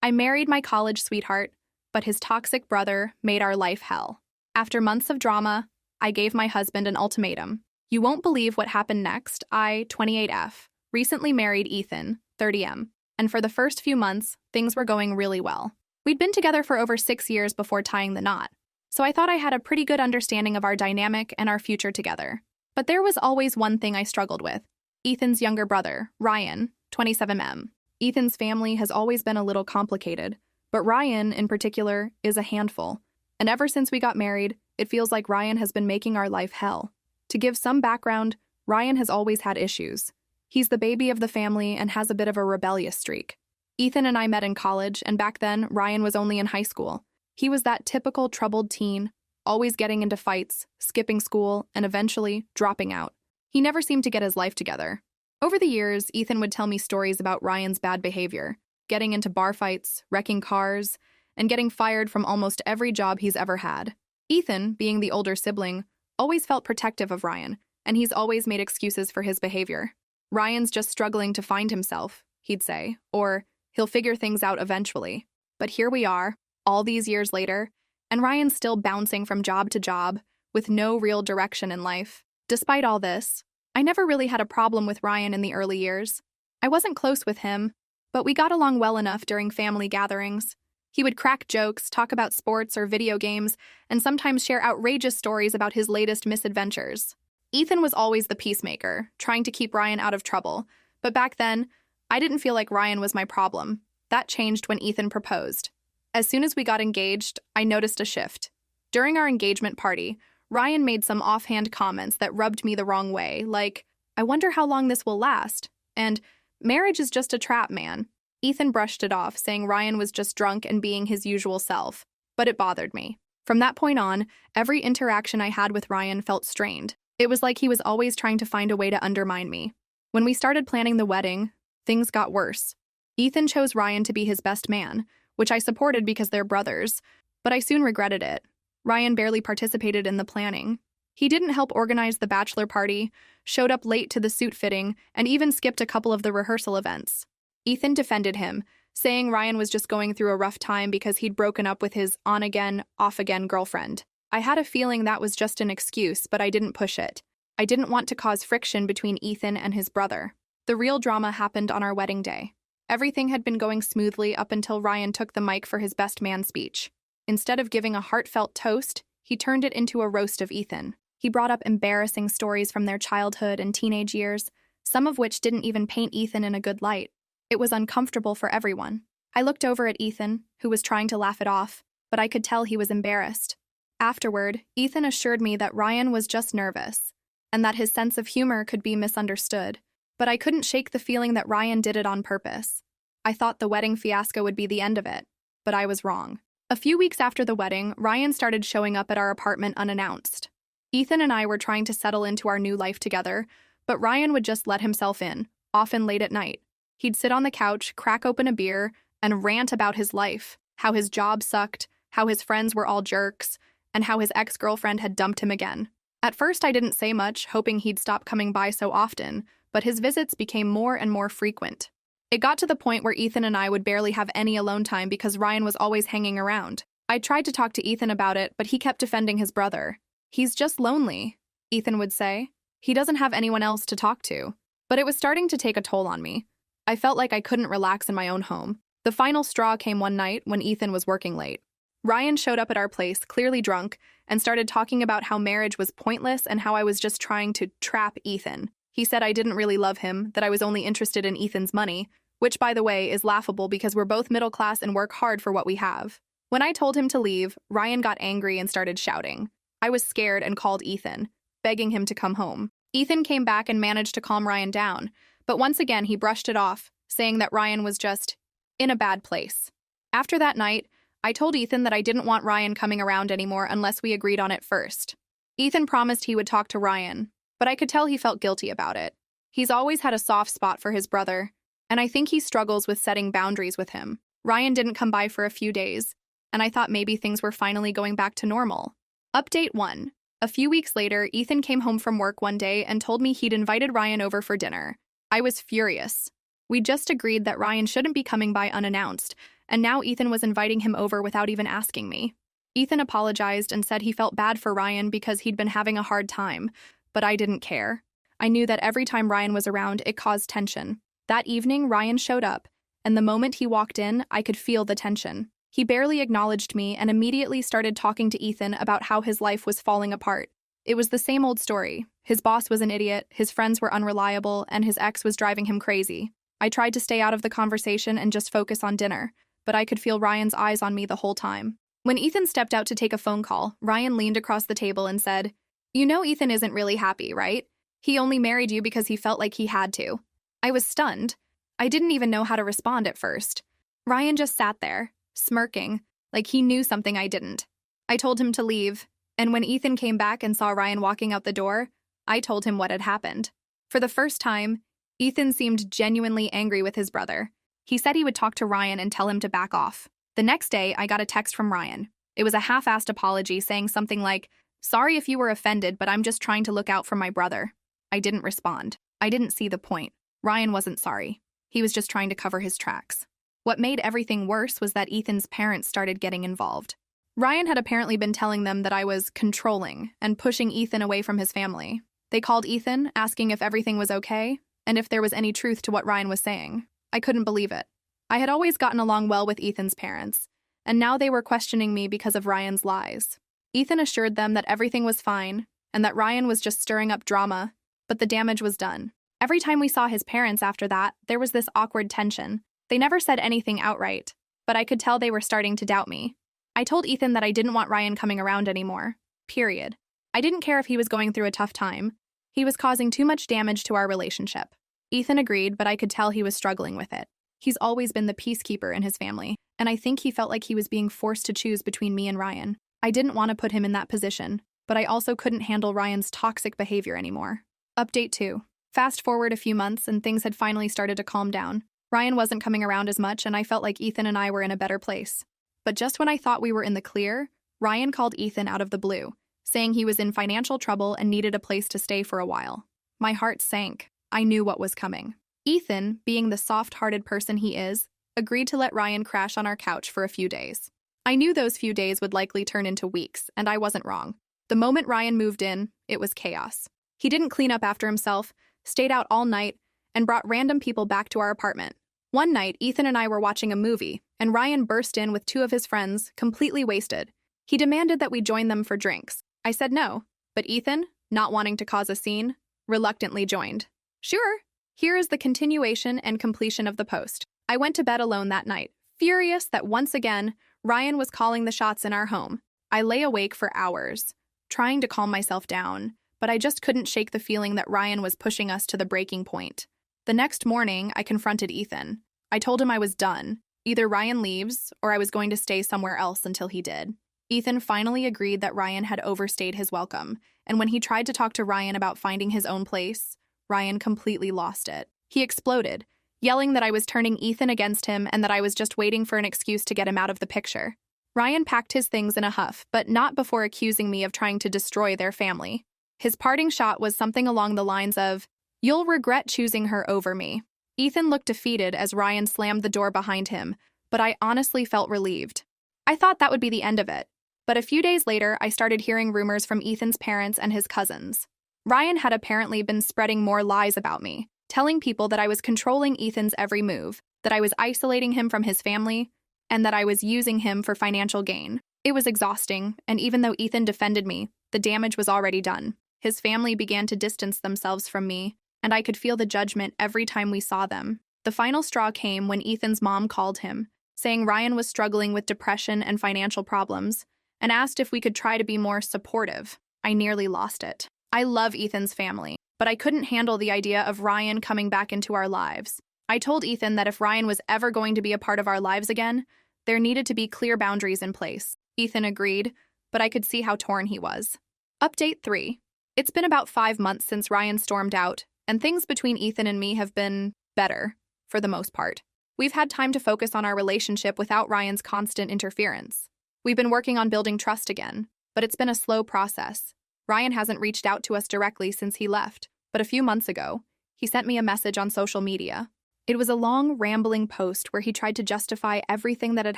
I married my college sweetheart, but his toxic brother made our life hell. After months of drama, I gave my husband an ultimatum. You won't believe what happened next. I, 28F, recently married Ethan, 30M, and for the first few months, things were going really well. We'd been together for over 6 years before tying the knot, so I thought I had a pretty good understanding of our dynamic and our future together. But there was always one thing I struggled with: Ethan's younger brother, Ryan, 27M. Ethan's family has always been a little complicated, but Ryan, in particular, is a handful. And ever since we got married, it feels like Ryan has been making our life hell. To give some background, Ryan has always had issues. He's the baby of the family and has a bit of a rebellious streak. Ethan and I met in college, and back then, Ryan was only in high school. He was that typical troubled teen, always getting into fights, skipping school, and eventually dropping out. He never seemed to get his life together. Over the years, Ethan would tell me stories about Ryan's bad behavior, getting into bar fights, wrecking cars, and getting fired from almost every job he's ever had. Ethan, being the older sibling, always felt protective of Ryan, and he's always made excuses for his behavior. Ryan's just struggling to find himself, he'd say, or he'll figure things out eventually. But here we are, all these years later, and Ryan's still bouncing from job to job, with no real direction in life. Despite all this, I never really had a problem with Ryan in the early years. I wasn't close with him, but we got along well enough during family gatherings. He would crack jokes, talk about sports or video games, and sometimes share outrageous stories about his latest misadventures. Ethan was always the peacemaker, trying to keep Ryan out of trouble, but back then, I didn't feel like Ryan was my problem. That changed when Ethan proposed. As soon as we got engaged, I noticed a shift. During our engagement party, Ryan made some offhand comments that rubbed me the wrong way, like, "I wonder how long this will last," and "Marriage is just a trap, man." Ethan brushed it off, saying Ryan was just drunk and being his usual self, but it bothered me. From that point on, every interaction I had with Ryan felt strained. It was like he was always trying to find a way to undermine me. When we started planning the wedding, things got worse. Ethan chose Ryan to be his best man, which I supported because they're brothers, but I soon regretted it. Ryan barely participated in the planning. He didn't help organize the bachelor party, showed up late to the suit fitting, and even skipped a couple of the rehearsal events. Ethan defended him, saying Ryan was just going through a rough time because he'd broken up with his on-again, off-again girlfriend. I had a feeling that was just an excuse, but I didn't push it. I didn't want to cause friction between Ethan and his brother. The real drama happened on our wedding day. Everything had been going smoothly up until Ryan took the mic for his best man speech. Instead of giving a heartfelt toast, he turned it into a roast of Ethan. He brought up embarrassing stories from their childhood and teenage years, some of which didn't even paint Ethan in a good light. It was uncomfortable for everyone. I looked over at Ethan, who was trying to laugh it off, but I could tell he was embarrassed. Afterward, Ethan assured me that Ryan was just nervous, and that his sense of humor could be misunderstood. But I couldn't shake the feeling that Ryan did it on purpose. I thought the wedding fiasco would be the end of it, but I was wrong. A few weeks after the wedding, Ryan started showing up at our apartment unannounced. Ethan and I were trying to settle into our new life together, but Ryan would just let himself in, often late at night. He'd sit on the couch, crack open a beer, and rant about his life, how his job sucked, how his friends were all jerks, and how his ex-girlfriend had dumped him again. At first, I didn't say much, hoping he'd stop coming by so often, but his visits became more and more frequent. It got to the point where Ethan and I would barely have any alone time because Ryan was always hanging around. I tried to talk to Ethan about it, but he kept defending his brother. "He's just lonely," Ethan would say. "He doesn't have anyone else to talk to." But it was starting to take a toll on me. I felt like I couldn't relax in my own home. The final straw came one night when Ethan was working late. Ryan showed up at our place, clearly drunk, and started talking about how marriage was pointless and how I was just trying to trap Ethan. He said I didn't really love him, that I was only interested in Ethan's money, which, by the way, is laughable because we're both middle class and work hard for what we have. When I told him to leave, Ryan got angry and started shouting. I was scared and called Ethan, begging him to come home. Ethan came back and managed to calm Ryan down, but once again he brushed it off, saying that Ryan was just in a bad place. After that night, I told Ethan that I didn't want Ryan coming around anymore unless we agreed on it first. Ethan promised he would talk to Ryan, but I could tell he felt guilty about it. He's always had a soft spot for his brother, and I think he struggles with setting boundaries with him. Ryan didn't come by for a few days, and I thought maybe things were finally going back to normal. Update 1. A few weeks later, Ethan came home from work one day and told me he'd invited Ryan over for dinner. I was furious. We just agreed that Ryan shouldn't be coming by unannounced, and now Ethan was inviting him over without even asking me. Ethan apologized and said he felt bad for Ryan because he'd been having a hard time, but I didn't care. I knew that every time Ryan was around, it caused tension. That evening, Ryan showed up, and the moment he walked in, I could feel the tension. He barely acknowledged me and immediately started talking to Ethan about how his life was falling apart. It was the same old story. His boss was an idiot, his friends were unreliable, and his ex was driving him crazy. I tried to stay out of the conversation and just focus on dinner, but I could feel Ryan's eyes on me the whole time. When Ethan stepped out to take a phone call, Ryan leaned across the table and said, "You know Ethan isn't really happy, right? He only married you because he felt like he had to." I was stunned. I didn't even know how to respond at first. Ryan just sat there, smirking, like he knew something I didn't. I told him to leave, and when Ethan came back and saw Ryan walking out the door, I told him what had happened. For the first time, Ethan seemed genuinely angry with his brother. He said he would talk to Ryan and tell him to back off. The next day, I got a text from Ryan. It was a half-assed apology saying something like, "Sorry if you were offended, but I'm just trying to look out for my brother." I didn't respond. I didn't see the point. Ryan wasn't sorry. He was just trying to cover his tracks. What made everything worse was that Ethan's parents started getting involved. Ryan had apparently been telling them that I was controlling and pushing Ethan away from his family. They called Ethan, asking if everything was okay and if there was any truth to what Ryan was saying. I couldn't believe it. I had always gotten along well with Ethan's parents, and now they were questioning me because of Ryan's lies. Ethan assured them that everything was fine and that Ryan was just stirring up drama, but the damage was done. Every time we saw his parents after that, there was this awkward tension. They never said anything outright, but I could tell they were starting to doubt me. I told Ethan that I didn't want Ryan coming around anymore. Period. I didn't care if he was going through a tough time. He was causing too much damage to our relationship. Ethan agreed, but I could tell he was struggling with it. He's always been the peacekeeper in his family, and I think he felt like he was being forced to choose between me and Ryan. I didn't want to put him in that position, but I also couldn't handle Ryan's toxic behavior anymore. Update 2. Fast forward a few months and things had finally started to calm down. Ryan wasn't coming around as much and I felt like Ethan and I were in a better place. But just when I thought we were in the clear, Ryan called Ethan out of the blue, saying he was in financial trouble and needed a place to stay for a while. My heart sank. I knew what was coming. Ethan, being the soft-hearted person he is, agreed to let Ryan crash on our couch for a few days. I knew those few days would likely turn into weeks, and I wasn't wrong. The moment Ryan moved in, it was chaos. He didn't clean up after himself, stayed out all night, and brought random people back to our apartment. One night, Ethan and I were watching a movie, and Ryan burst in with 2 of his friends, completely wasted. He demanded that we join them for drinks. I said no, but Ethan, not wanting to cause a scene, reluctantly joined. Sure. Here is the continuation and completion of the post. I went to bed alone that night, furious that once again, Ryan was calling the shots in our home. I lay awake for hours, trying to calm myself down, but I just couldn't shake the feeling that Ryan was pushing us to the breaking point. The next morning, I confronted Ethan. I told him I was done. Either Ryan leaves, or I was going to stay somewhere else until he did. Ethan finally agreed that Ryan had overstayed his welcome, and when he tried to talk to Ryan about finding his own place, Ryan completely lost it. He exploded, yelling that I was turning Ethan against him and that I was just waiting for an excuse to get him out of the picture. Ryan packed his things in a huff, but not before accusing me of trying to destroy their family. His parting shot was something along the lines of, "You'll regret choosing her over me." Ethan looked defeated as Ryan slammed the door behind him, but I honestly felt relieved. I thought that would be the end of it. But a few days later, I started hearing rumors from Ethan's parents and his cousins. Ryan had apparently been spreading more lies about me, telling people that I was controlling Ethan's every move, that I was isolating him from his family, and that I was using him for financial gain. It was exhausting, and even though Ethan defended me, the damage was already done. His family began to distance themselves from me, and I could feel the judgment every time we saw them. The final straw came when Ethan's mom called him, saying Ryan was struggling with depression and financial problems, and asked if we could try to be more supportive. I nearly lost it. I love Ethan's family, but I couldn't handle the idea of Ryan coming back into our lives. I told Ethan that if Ryan was ever going to be a part of our lives again, there needed to be clear boundaries in place. Ethan agreed, but I could see how torn he was. Update 3. It's been about 5 months since Ryan stormed out, and things between Ethan and me have been better, for the most part. We've had time to focus on our relationship without Ryan's constant interference. We've been working on building trust again, but it's been a slow process. Ryan hasn't reached out to us directly since he left, but a few months ago, he sent me a message on social media. It was a long, rambling post where he tried to justify everything that had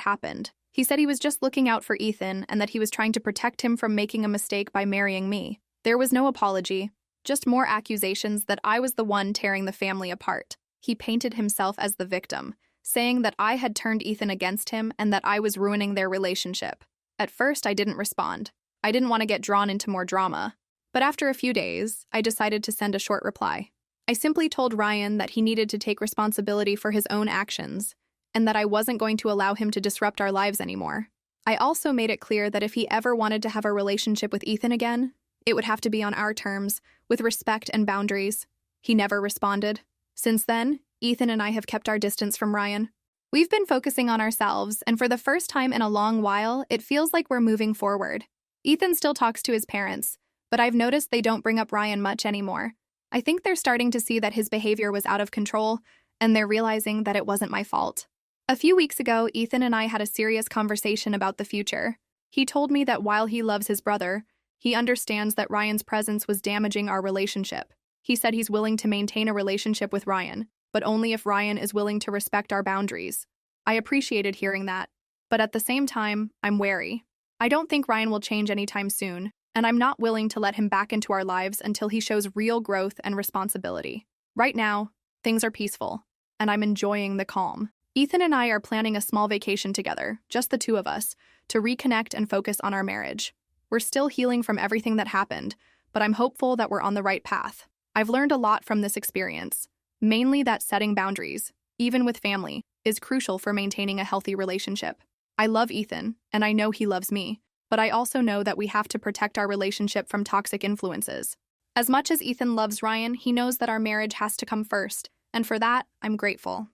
happened. He said he was just looking out for Ethan and that he was trying to protect him from making a mistake by marrying me. There was no apology, just more accusations that I was the one tearing the family apart. He painted himself as the victim, saying that I had turned Ethan against him and that I was ruining their relationship. At first, I didn't respond. I didn't want to get drawn into more drama. But after a few days, I decided to send a short reply. I simply told Ryan that he needed to take responsibility for his own actions, and that I wasn't going to allow him to disrupt our lives anymore. I also made it clear that if he ever wanted to have a relationship with Ethan again, it would have to be on our terms, with respect and boundaries. He never responded. Since then, Ethan and I have kept our distance from Ryan. We've been focusing on ourselves, and for the first time in a long while, it feels like we're moving forward. Ethan still talks to his parents, but I've noticed they don't bring up Ryan much anymore. I think they're starting to see that his behavior was out of control, and they're realizing that it wasn't my fault. A few weeks ago, Ethan and I had a serious conversation about the future. He told me that while he loves his brother, he understands that Ryan's presence was damaging our relationship. He said he's willing to maintain a relationship with Ryan, but only if Ryan is willing to respect our boundaries. I appreciated hearing that, but at the same time, I'm wary. I don't think Ryan will change anytime soon, and I'm not willing to let him back into our lives until he shows real growth and responsibility. Right now, things are peaceful, and I'm enjoying the calm. Ethan and I are planning a small vacation together, just the two of us, to reconnect and focus on our marriage. We're still healing from everything that happened, but I'm hopeful that we're on the right path. I've learned a lot from this experience, mainly that setting boundaries, even with family, is crucial for maintaining a healthy relationship. I love Ethan, and I know he loves me, but I also know that we have to protect our relationship from toxic influences. As much as Ethan loves Ryan, he knows that our marriage has to come first, and for that, I'm grateful.